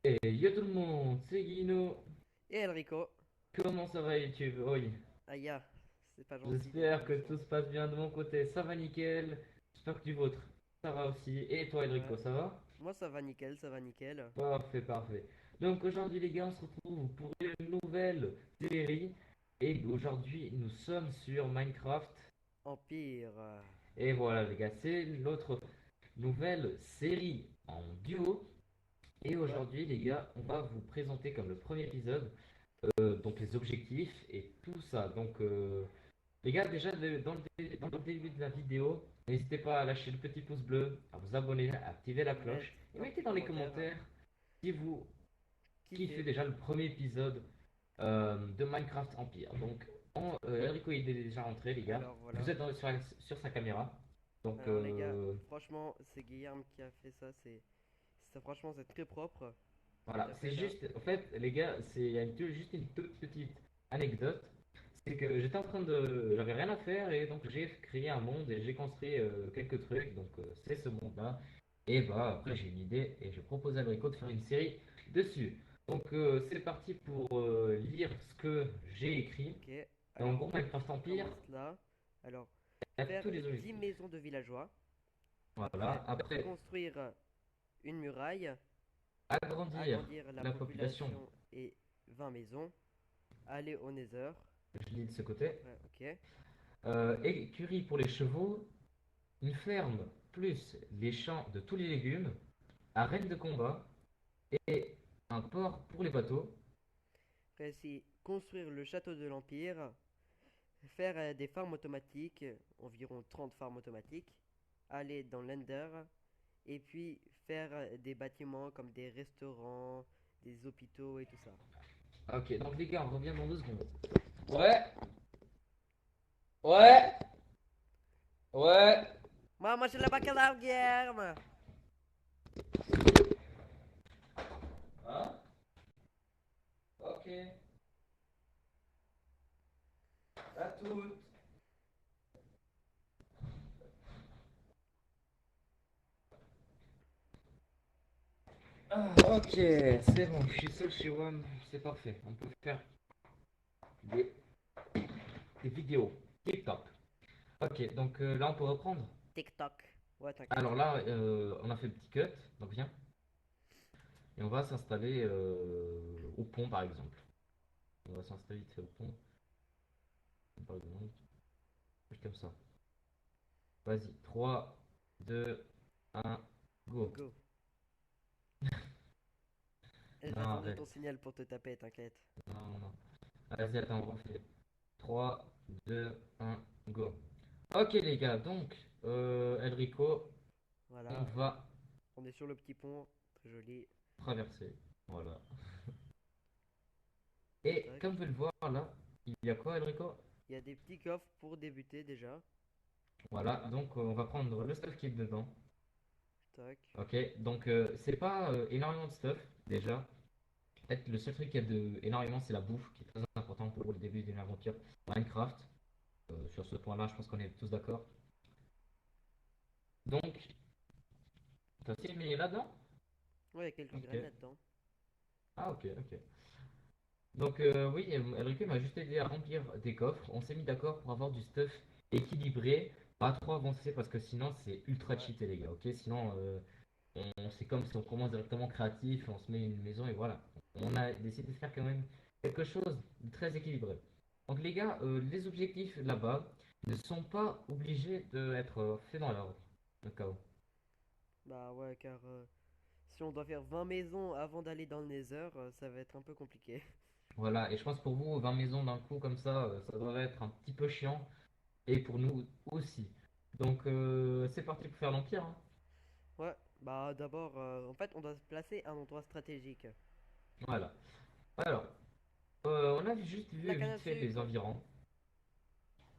Yo tout le monde, c'est Guino. Et Enrico, Comment ça va YouTube? Oui, aïe, ah, c'est pas gentil tes j'espère que tout commentaires. se passe bien de mon côté. Ça va nickel. J'espère que du vôtre, ça va aussi. Et toi, Enrico, Ouais, ça va? moi ça va nickel, ça va nickel. Parfait, parfait. Donc aujourd'hui, les gars, on se retrouve pour une nouvelle série. Et aujourd'hui, nous sommes sur Minecraft. Empire. Et voilà, les gars, c'est notre nouvelle série en duo. Et Ouais, aujourd'hui, les gars, on va vous présenter comme le premier épisode donc les objectifs et tout ça. Les gars, déjà dans le début de la vidéo, n'hésitez pas à lâcher le petit pouce bleu, à vous abonner, à activer la mettre cloche et un mettez petit dans les commentaire. commentaires si vous kiffez Kiffez. déjà le premier épisode de Minecraft Empire. Enrico il est déjà rentré, les gars. Alors Vous voilà. êtes sur sa caméra. Donc, Alors les gars, franchement, c'est Guillaume qui a fait ça. Franchement, c'est très propre ce que voilà, t'as fait c'est là. juste, en fait, les gars, juste une toute petite anecdote. C'est que j'avais rien à faire et donc j'ai créé un monde et j'ai construit quelques trucs. C'est ce monde-là. Et bah après j'ai une idée et je propose à Brico de faire une série dessus. C'est parti pour lire ce que j'ai écrit. Ok, Et en alors gros Minecraft on Empire, commence là. Alors, il y a faire tous les 10 objectifs. maisons de villageois. Voilà. Après, Après, construire une muraille. agrandir Agrandir la la population. population et 20 maisons. Aller au Nether. Je lis de ce côté. Après, ok. Écurie pour les chevaux, une ferme plus les champs de tous les légumes, arène de combat et un port pour les bateaux. Réussi construire le château de l'Empire, faire des farms automatiques, environ 30 farms automatiques, aller dans l'Ender, et puis faire des bâtiments comme des restaurants, des hôpitaux et tout ça. Ok, donc les gars, on revient dans 2 secondes. Ouais, ouais, ouais. Moi, je la bacalhau, Guilherme! Hein? Ok, à toutes. Ah, ok, c'est bon, je suis seul chez WAM, c'est parfait. On peut faire des, des vidéos. TikTok. Ok, là on peut reprendre. TikTok. Ouais, t'inquiète. Alors là, on a fait le petit cut, donc viens. Et on va s'installer au pont par exemple. On va s'installer vite fait au pont. Par exemple, juste comme ça. Vas-y, 3, 2, 1, go. Go. Non, J'attendais arrête. ton signal pour te taper, t'inquiète. Non, non, non. Vas-y, attends, on refait. 3, 2, 1, go. Ok les gars, Enrico, on Voilà, va on est sur le petit pont, très joli. traverser. Voilà. Et Tac. comme vous pouvez le voir là, il y a quoi Enrico? Il y a des petits coffres pour débuter déjà. Voilà, on va prendre le stuff qui est dedans. Tac. Ok, c'est pas énormément de stuff déjà. Peut-être le seul truc qu'il y a de énormément, c'est la bouffe qui est très important pour le début d'une aventure Minecraft. Sur ce point-là, je pense qu'on est tous d'accord. Donc, t'as aussi mis là-dedans? Ouais, il y a quelques Ok. graines là-dedans. Ah, ok, ok. Oui, Enrique m'a juste aidé à remplir des coffres. On s'est mis d'accord pour avoir du stuff équilibré, pas trop avancé parce que sinon c'est ultra Ouais. cheaté, les gars. Ok, sinon c'est comme si on commence directement créatif, on se met une maison et voilà. On a décidé de faire quand même quelque chose de très équilibré. Donc, les gars, les objectifs là-bas ne sont pas obligés d'être faits dans l'ordre, au cas où. Bah ouais, car si on doit faire 20 maisons avant d'aller dans le Nether, ça va être un peu compliqué. Voilà, et je pense pour vous, 20 maisons d'un coup comme ça doit être un petit peu chiant. Et pour nous aussi. C'est parti pour faire l'Empire, hein. Ouais, bah d'abord, en fait, on doit se placer à un endroit stratégique. Voilà. Alors, on a juste La vu canne à vite fait les sucre! environs.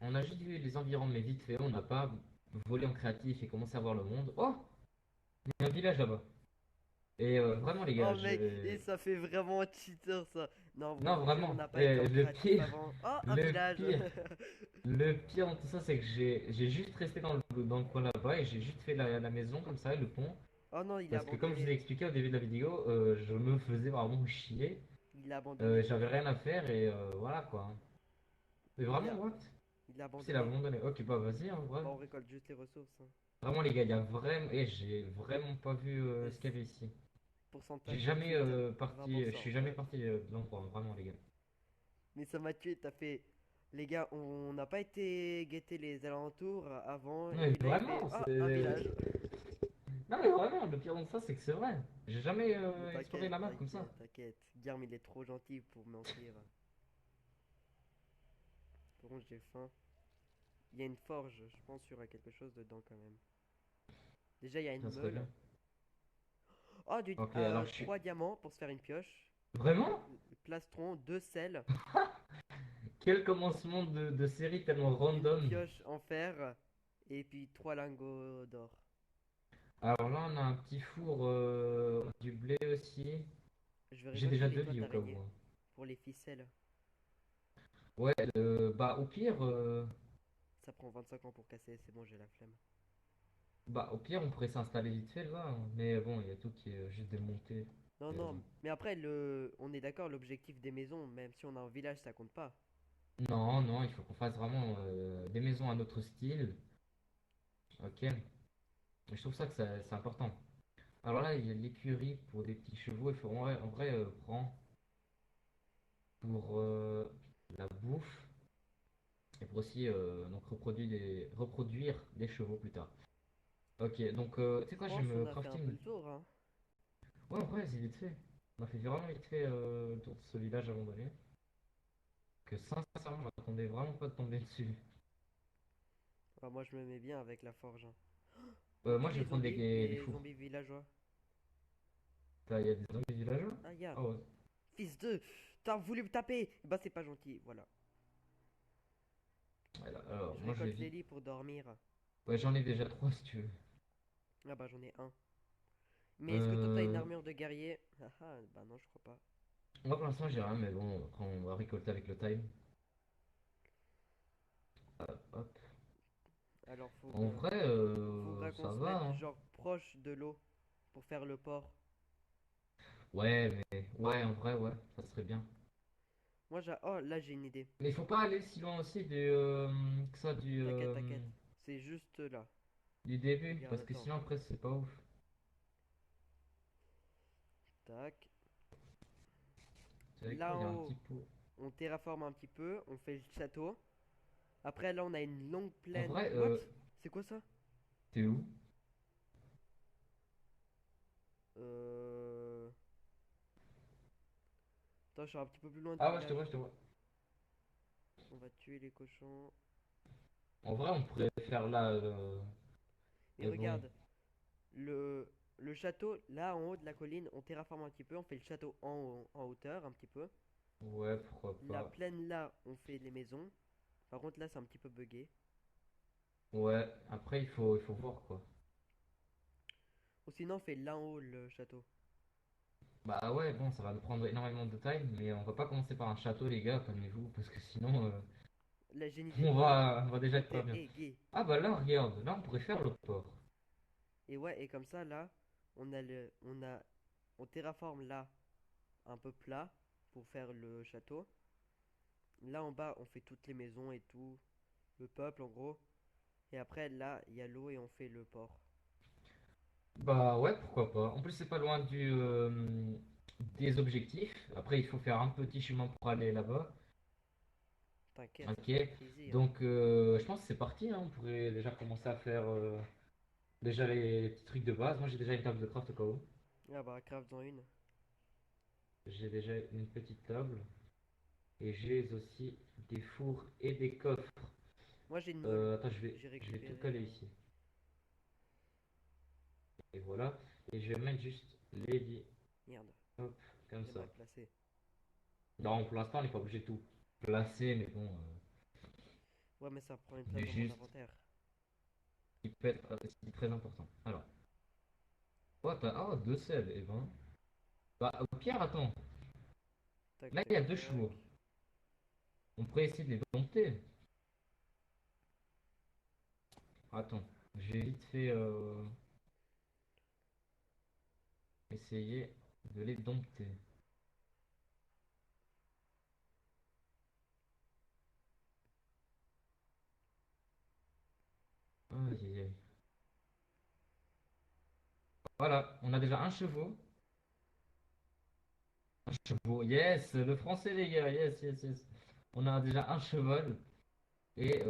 On a juste vu les environs, mais vite fait. On n'a pas volé en créatif et commencé à voir le monde. Oh, il y a un village là-bas. Et vraiment, les gars, Oh mec, et ça fait vraiment un cheater ça! Non, non, vraiment, on vraiment. n'a pas été en Le créatif pire, avant. Oh, un le village! pire, le pire dans tout ça, c'est que j'ai juste resté dans le coin là-bas et j'ai juste fait la maison comme ça, et le pont. Oh non, il a Parce que comme je vous abandonné. ai expliqué au début de la vidéo, je me faisais vraiment chier. Il a abandonné. J'avais rien à faire et voilà quoi. Mais Il vraiment, a, what? il a C'est la abandonné. abandonné. Ok, bah vas-y, en vrai. Bah, on récolte juste les ressources, hein. Vraiment, les gars, il y a vraiment. Et j'ai vraiment pas vu ce qu'il y avait ici. J'ai Pourcentage de jamais cuite, je 20%. suis jamais parti de l'endroit, hein, vraiment, les gars. Mais ça m'a tué, t'as fait. Les gars, on n'a pas été guetter les alentours avant. Et Non, mais puis là, il fait. vraiment, Ah, un village. non, mais vraiment, le pire de ça, c'est que c'est vrai. J'ai jamais Mais exploré t'inquiète, la map comme ça. t'inquiète, t'inquiète. Guillerme, il est trop gentil pour mentir. Par contre, j'ai faim. Il y a une forge, je pense qu'il y aura quelque chose dedans quand même. Déjà, il y a une Ça serait meule. bien. Oh, Ok, alors je suis. 3 diamants pour se faire une pioche. Vraiment? Plastron, 2 sels. Quel commencement de série tellement Une random. pioche en fer. Et puis 3 lingots d'or. Alors là, on a un petit four, du blé aussi. Je vais J'ai récolter déjà les deux toiles lits au cas où, d'araignée hein. pour les ficelles. Ouais, bah au pire, Ça prend 25 ans pour casser, c'est bon, j'ai la flemme. on pourrait s'installer vite fait là, hein. Mais bon, il y a tout qui est juste démonté. Non, Et non, vas-y. mais après, on est d'accord, l'objectif des maisons, même si on a un village, ça compte pas. Non, non, il faut qu'on fasse vraiment des maisons à notre style. Ok. Et je trouve ça que c'est important. Alors là, il y a l'écurie pour des petits chevaux. Il faut en vrai prendre pour la bouffe et pour aussi donc reproduire des chevaux plus tard. Ok, donc tu sais Je quoi, je vais pense qu'on me a fait un crafter peu une. le tour, hein. Ouais, en vrai, c'est vite fait. On a fait vraiment vite fait le tour de ce village abandonné. Que sincèrement, je m'attendais vraiment pas de tomber dessus. Ah, moi, je me mets bien avec la forge, hein. Oh, Moi, et je vais prendre des les fours. zombies villageois. Il y a des zombies villageois? Ah, y'a, Ah ouais. fils de, t'as voulu me taper. Bah, c'est pas gentil, voilà. Ouais, alors, Je moi, je vais récolte les vite. lits pour dormir. Ouais, j'en ai déjà trois si tu veux. Ah, bah, j'en ai un. Mais est-ce que toi, t'as une Euh, armure de guerrier? Ah, ah, bah, non, je crois pas. Moi, pour l'instant, j'ai rien, mais bon, après, on va récolter avec le time. Hop. Alors, En vrai, faudra qu'on ça se va, mette, hein. genre, proche de l'eau pour faire le port. Ouais, mais. Ouais, en vrai, ouais, ça serait bien. Moi, oh, là, j'ai une idée. Mais il faut pas aller si loin aussi que ça, T'inquiète, t'inquiète. C'est juste là. du début, Regarde, parce que attends. sinon, après, c'est pas ouf. Tac. C'est avec quoi? Il y a un petit Là-haut, pot. on terraforme un petit peu. On fait le château. Après, là, on a une longue En plaine. vrai, What? C'est quoi ça? t'es où? Euh... Attends, je suis un petit peu plus loin du Ah ouais, je te vois, village. je te vois. On va tuer les cochons. En vrai, on pourrait faire là, Mais mais bon. regarde, le, le château, là, en haut de la colline, on terraforme un petit peu. On fait le château en hauteur, un petit peu. Ouais, pourquoi La pas. plaine, là, on fait les maisons. Par contre, là, c'est un petit peu buggé. Ouais, après, il faut voir quoi. Ou sinon, on fait là en haut le château. Bah ouais, bon, ça va nous prendre énormément de time, mais on va pas commencer par un château, les gars, calmez-vous, parce que sinon, Là, j'ai une idée. on va déjà être pas Écoutez, bien. hé, gay. Ah bah là, regarde, là, on pourrait faire le port. Et ouais, et comme ça, là, on terraforme là, un peu plat, pour faire le château. Là, en bas, on fait toutes les maisons et tout, le peuple, en gros. Et après, là, il y a l'eau et on fait le port. Bah ouais, pourquoi pas. En plus, c'est pas loin des objectifs. Après, il faut faire un petit chemin pour aller là-bas. T'inquiète, ça Ok, fait avec plaisir. donc je pense que c'est parti, hein. On pourrait déjà commencer à faire déjà les petits trucs de base. Moi, j'ai déjà une table de craft au cas où. Ah bah, craft dans une. J'ai déjà une petite table. Et j'ai aussi des fours et des coffres. Moi, j'ai une meule. Attends, J'ai je vais tout récupéré. caler ici. Et voilà. Et je vais mettre juste les lits. Merde, Hop, comme j'ai ça. mal placé. Non, pour l'instant, on n'est pas obligé de tout placer, mais bon, Ouais, mais ça prend une mais place dans mon juste, inventaire. il peut être aussi très important. Alors, oh, deux sels, et ben. Bah, au pire, attends. Tac, Là, il tac, y a deux tac. chevaux. On pourrait essayer de les dompter. Attends, j'ai vite fait. essayer de les dompter. Aïe, aïe, aïe. Voilà, on a déjà un chevaux. Un chevaux, yes, le français les gars, yes, yes, yes. On a déjà un cheval et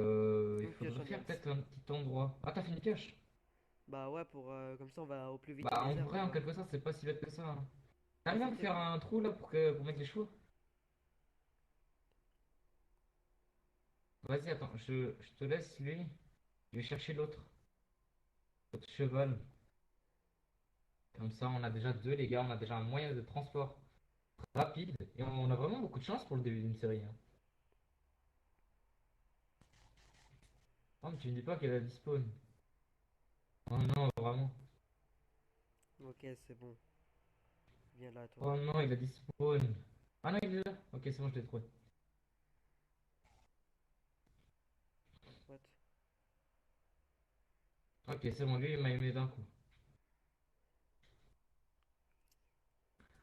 il Une pioche faudrait en faire diams. peut-être un petit endroit. Ah, t'as fait une pioche? Bah ouais, pour comme ça on va au plus vite au Bah en désert, tu vrai, en vois. quelque sorte, c'est pas si bête que ça, hein. Ah T'arrives à si, me c'est faire bon. un trou là pour mettre les chevaux? Vas-y, attends, je te laisse lui. Je vais chercher l'autre cheval. Comme ça, on a déjà deux, les gars. On a déjà un moyen de transport rapide. Et on a vraiment beaucoup de chance pour le début d'une série, hein. Oh, mais tu me dis pas qu'elle a dispawn. Oh non, vraiment. Ok, c'est bon. Viens là, toi. Oh non, il a dispawn. Ah non, il est là. Ok, c'est bon, je l'ai trouvé. What? Ok, c'est bon, lui, il m'a aimé d'un coup.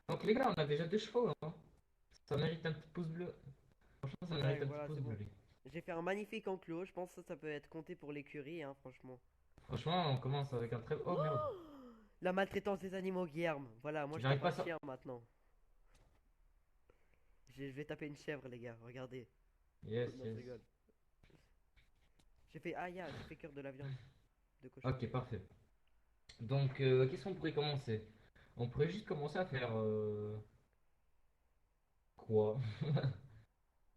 Donc les gars, on a déjà deux chevaux, hein. Ça mérite un petit pouce bleu. Franchement, ça Ouais, mérite un petit voilà, pouce c'est bleu, bon. lui. J'ai fait un magnifique enclos. Je pense que ça peut être compté pour l'écurie, hein, franchement. Franchement, on commence avec un très... Oh merde. La maltraitance des animaux, Guilherme. Voilà, moi je J'arrive tape pas un à ça. chien maintenant. Je vais taper une chèvre, les gars. Regardez. Yes, Non, je yes. rigole. J'ai fait. Ah, ya, j'ai fait cœur de la viande de cochon. Ok, parfait. Donc, qu'est-ce qu'on pourrait commencer? On pourrait juste commencer à faire... quoi?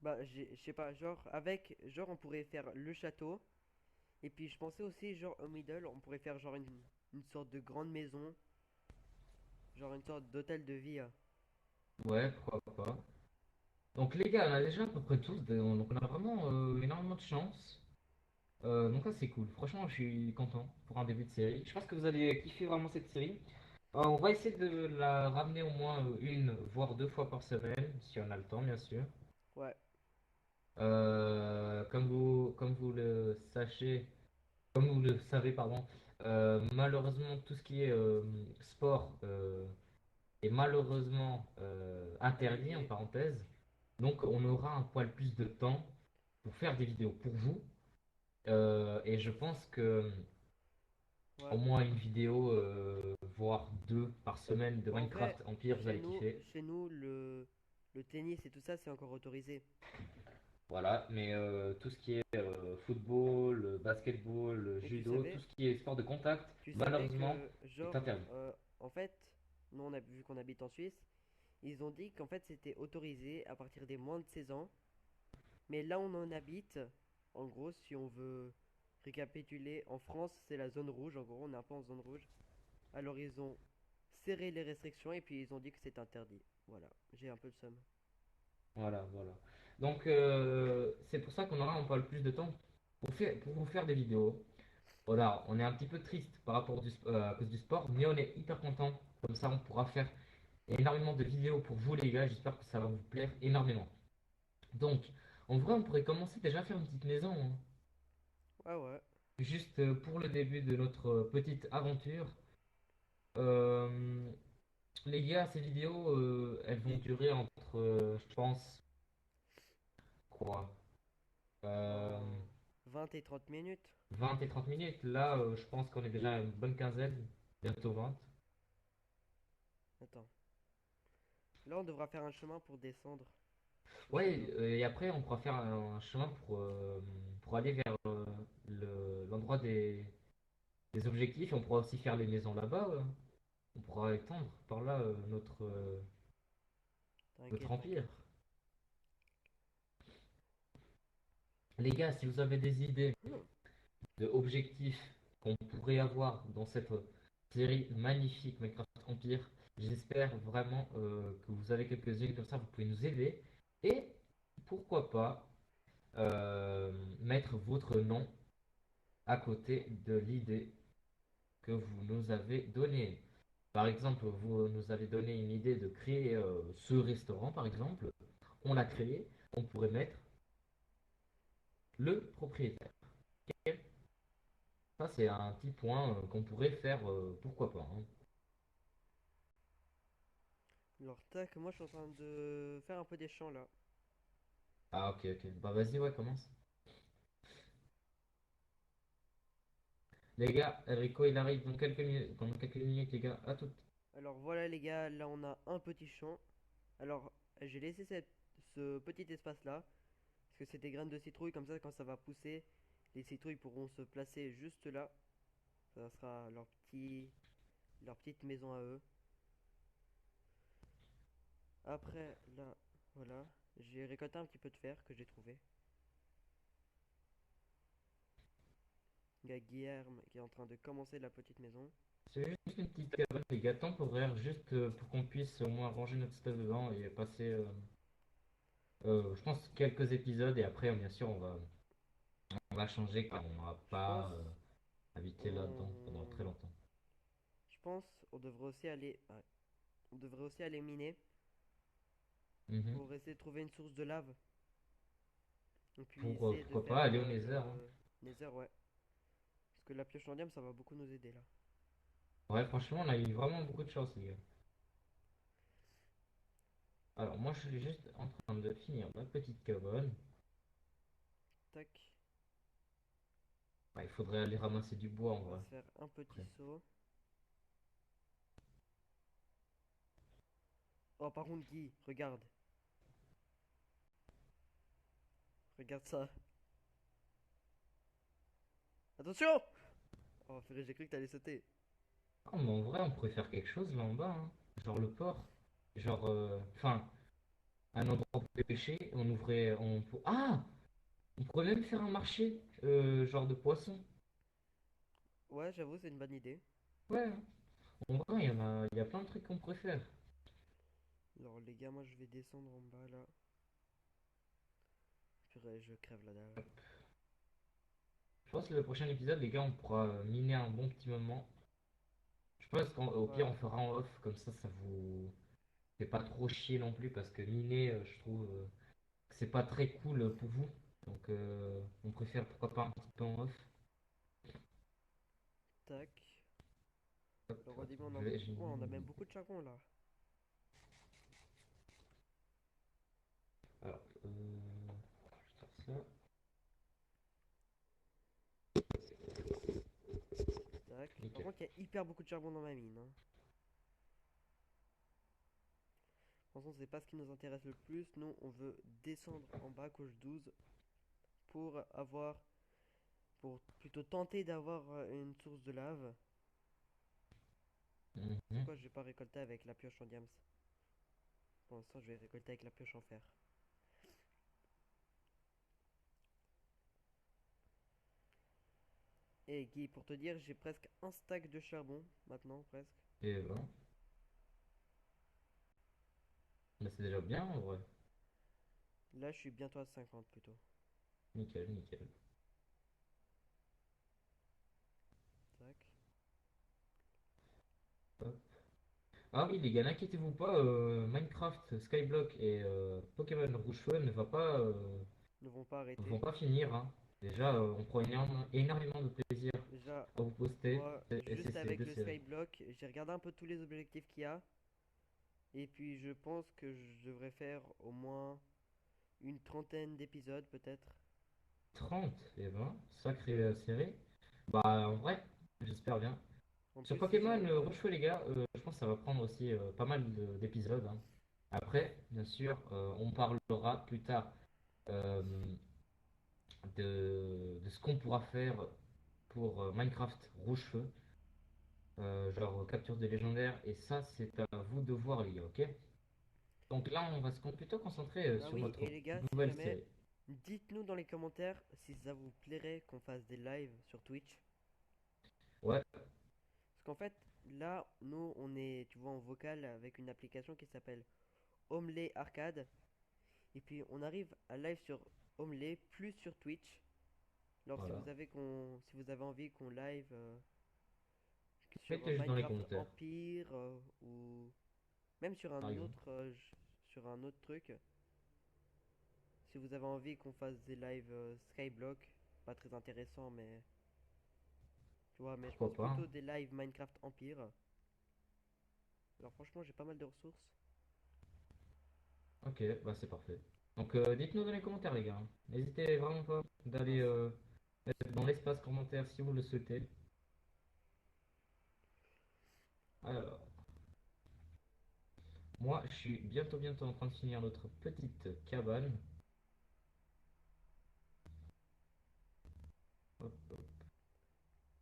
Bah, je sais pas, genre, avec. Genre, on pourrait faire le château. Et puis, je pensais aussi, genre, au middle, on pourrait faire, genre, une sorte de grande maison. Genre, une sorte d'hôtel de vie, hein. Ouais, pourquoi pas. Donc les gars, on a déjà à peu près tous, donc on a vraiment énormément de chance. Donc ça c'est cool. Franchement, je suis content pour un début de série. Je pense que vous allez kiffer vraiment cette série. On va essayer de la ramener au moins une, voire deux fois par semaine, si on a le temps, bien sûr. Ouais. Comme vous le sachez, comme vous le savez, pardon, malheureusement tout ce qui est sport est malheureusement interdit en Annulé. parenthèse. Donc on aura un poil plus de temps pour faire des vidéos pour vous. Et je pense que au Ouais. moins une vidéo, voire deux par semaine de Bah, en vrai, Minecraft Empire, vous allez kiffer. chez nous, le tennis et tout ça, c'est encore autorisé. Voilà, mais tout ce qui est football, basketball, Et judo, tout ce qui est sport de contact, tu savais malheureusement, que, est genre, interdit. en fait, nous, vu qu'on habite en Suisse, ils ont dit qu'en fait, c'était autorisé à partir des moins de 16 ans. Mais là, on en habite, en gros, si on veut récapituler, en France, c'est la zone rouge. En gros, on est un peu en zone rouge. Alors, ils ont serré les restrictions et puis ils ont dit que c'est interdit. Voilà, j'ai un peu le seum. Voilà, voilà. Donc, c'est pour ça qu'on aura un peu plus de temps pour vous faire des vidéos. Voilà, on est un petit peu triste par rapport à cause du sport, mais on est hyper content. Comme ça, on pourra faire énormément de vidéos pour vous, les gars. J'espère que ça va vous plaire énormément. Donc, en vrai, on pourrait commencer déjà à faire une petite maison, hein. Ouais, ouais. Juste pour le début de notre petite aventure. Euh, les gars, ces vidéos, elles vont durer entre, je pense, quoi, euh, En 20 et 30 minutes. 20 et 30 minutes. Là, je pense qu'on est déjà à une bonne quinzaine, bientôt 20. Attends. Là, on devra faire un chemin pour descendre au Ouais, château. et après, on pourra faire un chemin pour aller vers l'endroit des objectifs. Et on pourra aussi faire les maisons là-bas. On pourra étendre par là notre T'inquiète, empire. t'inquiète. Les gars, si vous avez des idées de objectifs qu'on pourrait avoir dans cette série magnifique Minecraft Empire, j'espère vraiment que vous avez quelques-unes comme ça, vous pouvez nous aider. Et pourquoi pas mettre votre nom à côté de l'idée que vous nous avez donnée. Par exemple, vous nous avez donné une idée de créer ce restaurant, par exemple. On l'a créé, on pourrait mettre le propriétaire. Ok. Ça, c'est un petit point qu'on pourrait faire, pourquoi pas, hein. Alors, tac, moi je suis en train de faire un peu des champs là. Ah, ok, ok. Bah, vas-y, ouais, commence. Les gars, Rico, il arrive dans quelques minutes, les gars. À tout. Alors voilà les gars, là on a un petit champ. Alors j'ai laissé ce petit espace là, parce que c'est des graines de citrouille, comme ça quand ça va pousser, les citrouilles pourront se placer juste là. Ça sera leur petite maison à eux. Après là, voilà, j'ai récolté un petit peu de fer que j'ai trouvé. Il y a Guilherme qui est en train de commencer la petite maison. C'est juste une petite cabane, les gars, temporaire, juste pour qu'on puisse au moins ranger notre stuff dedans et passer, je pense, quelques épisodes. Et après, bien sûr, on va changer car on n'aura Je pense pas habité là-dedans pendant on très longtemps. je pense on devrait aussi aller ouais, on devrait aussi aller miner Mhm. pour essayer de trouver une source de lave. Et puis essayer de Pourquoi pas faire aller au Nether, hein. le Nether, ouais. Parce que la pioche en diamant, ça va beaucoup nous aider là. Ouais, franchement, on a eu vraiment beaucoup de chance, les gars. Alors, moi, je suis juste en train de finir ma petite cabane. Tac. Ouais, il faudrait aller ramasser du bois en On va vrai. se faire un petit Après. saut. Oh, par contre, Guy, regarde. Regarde ça. Attention! Oh, purée, j'ai cru que t'allais sauter. Ah, mais en vrai, on pourrait faire quelque chose là en bas, hein. Genre le port. Genre, enfin, un endroit pour pêcher. On ouvrait. Ah! On pourrait même faire un marché, genre de poissons. Ouais, j'avoue, c'est une bonne idée. Ouais, hein. En vrai, il y a plein de trucs qu'on pourrait faire. Alors, les gars, moi je vais descendre en bas là. Purée, je crève la dalle. Je pense que le prochain épisode, les gars, on pourra miner un bon petit moment. Je pense qu'au Ouais, pire, on fera en off, comme ça vous fait pas trop chier non plus, parce que miner, je trouve que c'est pas très cool pour vous. Donc, on préfère pourquoi pas un petit peu en off. tac. Hop, Alors, au attends, début, j'ai ouais, on a mis. même beaucoup de charbon là. Alors, je vais faire ça. Tac. Par Nickel. contre, il y a hyper beaucoup de charbon dans ma mine, hein. Franchement, c'est pas ce qui nous intéresse le plus. Nous, on veut descendre en bas, coche 12, pour avoir pour plutôt tenter d'avoir une source de lave. C'est Mhm. quoi, je vais pas récolter avec la pioche en diams. Pour l'instant, je vais récolter avec la pioche en fer. Et Guy, pour te dire, j'ai presque un stack de charbon maintenant, presque. Et voilà. Mais c'est déjà bien en vrai. Là, je suis bientôt à 50 plutôt. Nickel, nickel. Tac. Hop. Ah oui, les gars, n'inquiétez-vous pas, Minecraft, Skyblock et Pokémon Rouge Feu Ne vont pas ne arrêter. vont pas finir, hein. Déjà, on prend énormément de plaisir Déjà, à vous poster moi, ces juste ces avec deux le séries. skyblock, j'ai regardé un peu tous les objectifs qu'il y a. Et puis, je pense que je devrais faire au moins une trentaine d'épisodes, peut-être. 30 et 20, sacrée série. Bah, en vrai, j'espère bien. En Sur plus, si Pokémon j'ai. Rouge Feu, les gars, je pense que ça va prendre aussi pas mal d'épisodes, hein. Après, bien sûr, on parlera plus tard euh, de ce qu'on pourra faire pour Minecraft Rouge-Feu, genre capture des légendaires, et ça, c'est à vous de voir, les gars, ok? Donc là, on va se plutôt concentrer Ah sur oui, notre et les gars, si nouvelle jamais, série. dites-nous dans les commentaires si ça vous plairait qu'on fasse des lives sur Twitch. Ouais, Parce qu'en fait, là, nous, on est, tu vois, en vocal avec une application qui s'appelle Omelay Arcade. Et puis, on arrive à live sur Omelay, plus sur Twitch. Alors, voilà. si vous avez envie qu'on live sur Mettez juste dans les Minecraft commentaires, Empire ou même par exemple. sur un autre truc, si vous avez envie qu'on fasse des lives Skyblock, pas très intéressant, mais tu vois, mais je Pourquoi pense pas, hein. plutôt des lives Minecraft Empire. Alors franchement, j'ai pas mal de ressources. Ok, bah c'est parfait. Donc dites-nous dans les commentaires les gars. N'hésitez vraiment pas Non, d'aller mettre dans l'espace commentaire si vous le souhaitez. Alors, moi je suis bientôt en train de finir notre petite cabane. Hop, hop.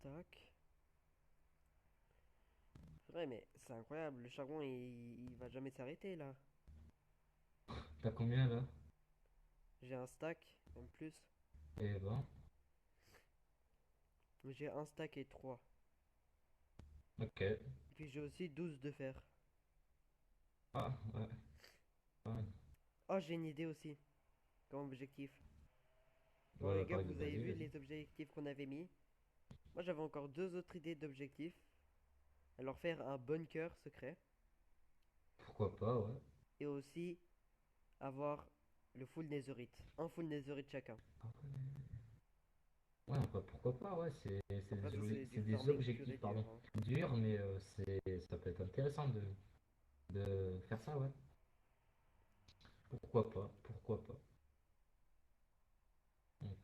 tac. C'est vrai, mais c'est incroyable, le charbon il va jamais s'arrêter là. T'as combien là? J'ai un stack, en plus. Eh ben, J'ai un stack et 3. ok. Et puis j'ai aussi 12 de fer. Ah, ouais. Ah, Oh, j'ai une idée aussi, comme objectif. Bon voilà, les gars, par vous exemple, avez vas-y, vu vas-y. les objectifs qu'on avait mis. Moi j'avais encore deux autres idées d'objectifs. Alors faire un bunker secret. Pourquoi pas, ouais. Et aussi avoir le full netherite. Un full netherite chacun. Ouais, enfin, pourquoi pas, ouais. Après ça c'est du C'est des farming pur objectifs, et dur, pardon, hein. durs, mais ça peut être intéressant de faire ça, ouais. Pourquoi pas, pourquoi pas. Donc,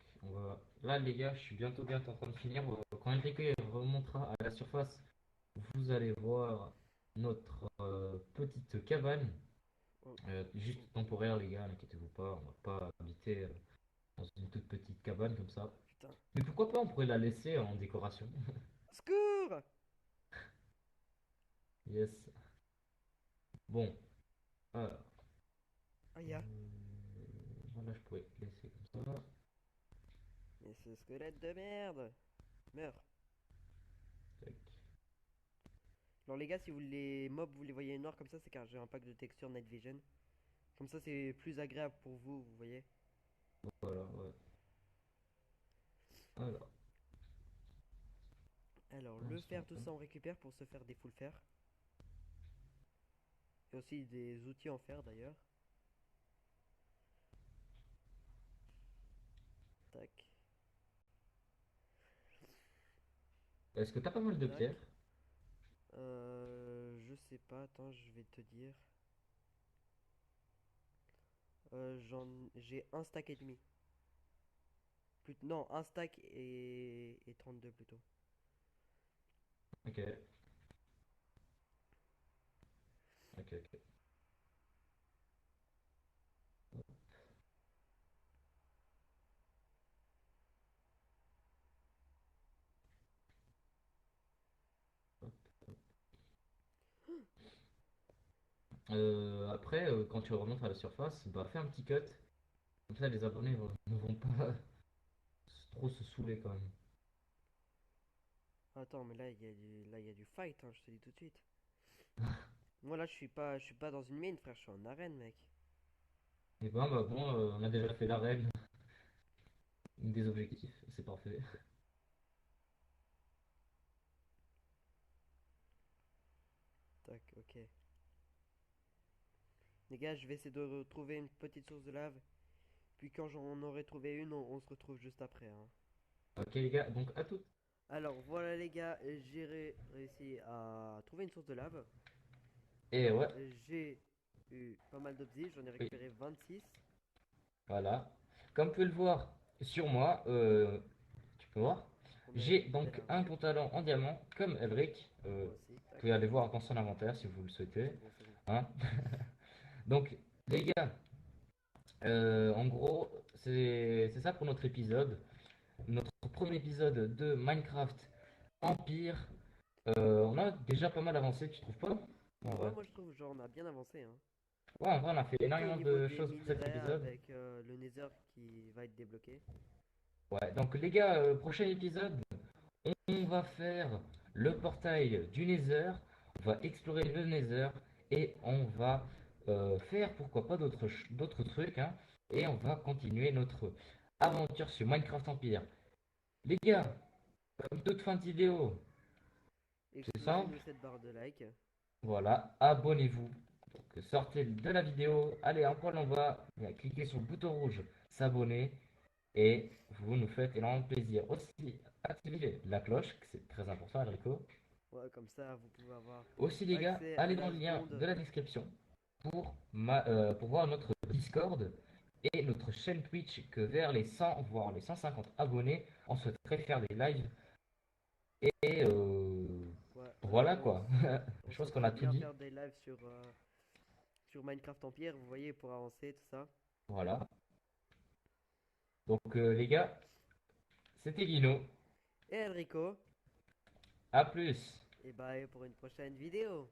là, les gars, je suis bientôt en train de finir. Quand Enrico remontera à la surface, vous allez voir notre petite cabane. Oh, Juste oh, temporaire, les gars, n'inquiétez-vous pas, on va pas habiter dans une toute petite cabane comme ça. putain. Mais pourquoi pas, on pourrait la laisser en décoration. Secours. Yes. Bon, alors, Aïe, ah. voilà, je pourrais laisser comme ça. Mais ce squelette de merde. Meurs. Tac. Alors les gars, si vous les mobs, vous les voyez noirs comme ça, c'est car j'ai un pack de texture Night Vision. Comme ça, c'est plus agréable pour vous, vous voyez. Voilà, ouais. Alors, Alors, le lançons fer, tout un. ça, on récupère pour se faire des full fer. Et aussi des outils en fer d'ailleurs. Tac, Est-ce que t'as pas mal de tac. pierres? Je sais pas, attends, je vais te dire. J'ai un stack et demi. Non, un stack et 32 plutôt. Ok, ok. Après, quand tu remontes à la surface, bah fais un petit cut. Comme ça, les abonnés ne vont pas trop se saouler quand même. Attends, mais là, il y a du fight, hein, je te dis tout de suite. Moi là, je suis pas dans une mine, frère, je suis en arène, mec. Et ben, bah bon, on a déjà fait l'arène des objectifs, c'est parfait. Tac, ok. Les gars, je vais essayer de retrouver une petite source de lave. Puis quand j'en aurai trouvé une, on se retrouve juste après, hein. Ok les gars, donc à toutes. Alors voilà les gars, réussi à trouver une source de lave. Et ouais, J'ai eu pas mal d'obsis, j'en ai oui, récupéré 26. voilà. Comme vous pouvez le voir sur moi, tu peux voir, On a j'ai une belle donc un armure. pantalon en diamant comme Elric. Moi Vous aussi, tac. pouvez aller voir dans son inventaire si vous le souhaitez. C'est bon, c'est bon. Hein. Donc les gars, en gros, c'est ça pour notre épisode. Notre premier épisode de Minecraft Empire. On a déjà pas mal avancé, tu trouves pas? En Ouais, vrai. moi je trouve genre on a bien avancé, hein. Ouais, en vrai, on a fait Surtout au énormément niveau de des choses pour cet minerais épisode. avec le nether qui va être débloqué. Ouais, donc les gars, prochain épisode, on va faire le portail du Nether, on va explorer le Nether et on va faire pourquoi pas d'autres trucs, hein, et on va continuer notre aventure sur Minecraft Empire. Les gars, comme toute fin de vidéo, c'est simple, Explosez-nous cette barre de like. voilà, abonnez-vous. Donc, sortez de la vidéo, allez un poil en bas, cliquez sur le bouton rouge, s'abonner, et vous nous faites énormément plaisir. Aussi, activez la cloche, que c'est très important, Enrico. Ouais, comme ça vous pouvez avoir Aussi, les gars, accès à allez dans la le lien seconde. de la description. pour voir notre Discord et notre chaîne Twitch que vers les 100 voire les 150 abonnés, on souhaiterait faire des lives et Ouais, voilà quoi. on Je pense qu'on souhaiterait a tout bien dit. faire des lives sur Minecraft Empire, vous voyez, pour avancer, tout ça. Voilà. Donc les gars, c'était Guino. Et Enrico, À plus. et bye pour une prochaine vidéo.